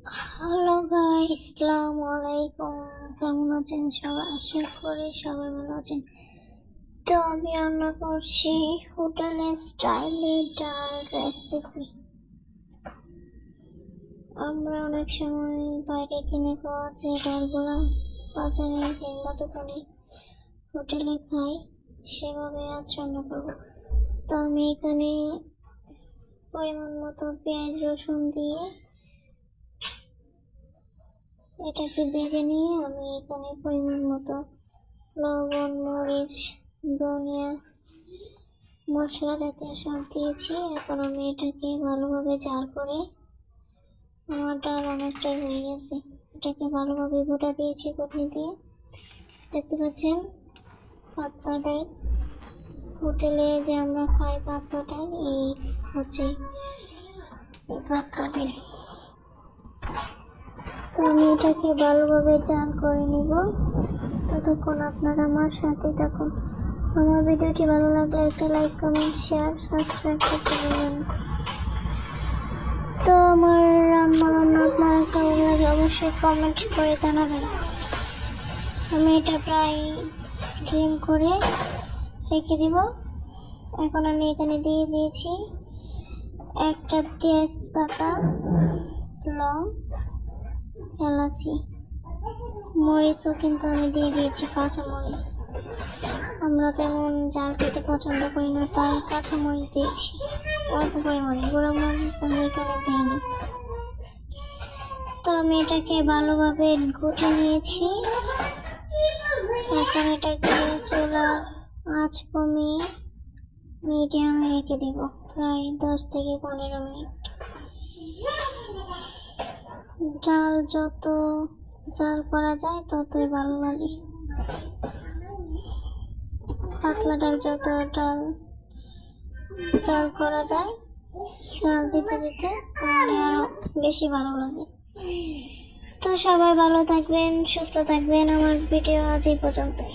Hello guys, আসসালামু আলাইকুম। কেমন আছেন সবাই? আশা করি সবাই ভালো আছেন। তো আমি রান্না করছি হোটেলের স্টাইলে ডাল রেসিপি। আমরা অনেক সময় বাইরে কিনে খাওয়া যে ডালগুলো বাজারে কিংবা দোকানে হোটেলে খাই, সেভাবে আজ রান্না করবো। তো আমি এখানে পরিমাণ মতো পেঁয়াজ রসুন দিয়ে এটাকে ভেজে নিয়ে আমি এখানে পরিমাণ মতো লবণ, মরিচ, ধনিয়া মশলা জাতীয় সব দিয়েছি। এখন আমি এটাকে ভালোভাবে জাল করে, আমার ডাল অনেকটাই হয়ে গেছে, এটাকে ভালোভাবে গোটা দিয়েছি ঘুটনি দিয়ে। দেখতে পাচ্ছেন পাতলা ডাল, হোটেলে যে আমরা খাই পাতলা ডাল, এই হচ্ছে পাতলা ডাল। তো আমি এটাকে ভালোভাবে জাল করে নিব। ততক্ষণ আপনারা আমার সাথে থাকুন। আমার ভিডিওটি ভালো লাগলে একটা লাইক, কমেন্ট, শেয়ার, সাবস্ক্রাইব করতে পারবেন। তো আমার রান্না আপনারা কেমন লাগে অবশ্যই কমেন্ট করে জানাবেন। আমি এটা প্রায় ড্রিম করে রেখে দিব। এখন আমি এখানে দিয়ে দিয়েছি একটা তেজপাতা, লং, এলাচি, মরিচও কিন্তু আমি দিয়ে দিয়েছি, কাঁচা মরিচ। আমরা তেমন জাল খেতে পছন্দ করি না, তাই কাঁচা মরিচ দিয়েছি অল্প পরিমাণে, গুঁড়া মরিচ আমি এখানে দিইনি। তো আমি এটাকে ভালোভাবে ঘুটে নিয়েছি। এখন এটাকে চুলার আঁচ কমিয়ে মিডিয়ামে রেখে দিব প্রায় 10 থেকে 15 মিনিট। ডাল যত জাল করা যায় ততই ভালো লাগে। পাতলা ডাল যত জাল করা যায়, জাল দিতে দিতে, তাহলে আরো বেশি ভালো লাগে। তো সবাই ভালো থাকবেন, সুস্থ থাকবেন। আমার ভিডিও আজ এই পর্যন্তই।